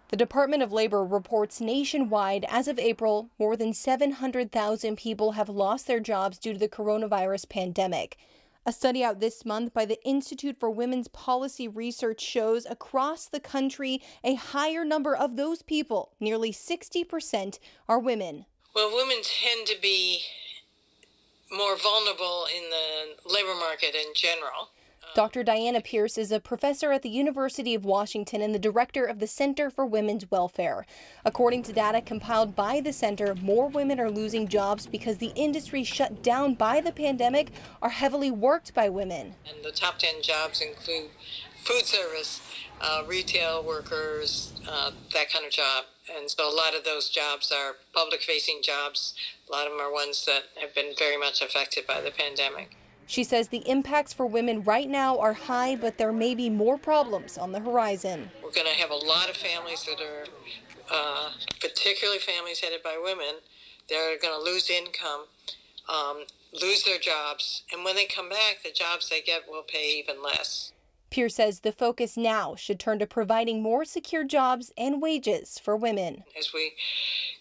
The Department of Labor reports nationwide, as of April, more than 700,000 people have lost their jobs due to the coronavirus pandemic. A study out this month by the Institute for Women's Policy Research shows across the country a higher number of those people, nearly 60%, are women. Well, women tend to be more vulnerable in the labor market in general. Dr. Diana Pierce is a professor at the University of Washington and the director of the Center for Women's Welfare. According to data compiled by the center, more women are losing jobs because the industry shut down by the pandemic are heavily worked by women. And the top 10 jobs include food service, retail workers, that kind of job. And so a lot of those jobs are public-facing jobs. A lot of them are ones that have been very much affected by the pandemic. She says the impacts for women right now are high, but there may be more problems on the horizon. We're going to have a lot of families that are, particularly families headed by women, they're going to lose income, lose their jobs, and when they come back, the jobs they get will pay even less. Pierce says the focus now should turn to providing more secure jobs and wages for women. As we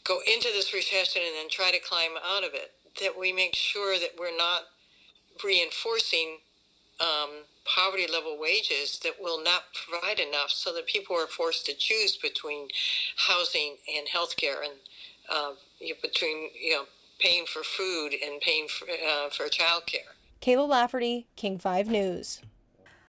go into this recession and then try to climb out of it, that we make sure that we're not reinforcing poverty level wages that will not provide enough, so that people are forced to choose between housing and health care, and between paying for food and paying for child care. Kayla Lafferty, King 5 News.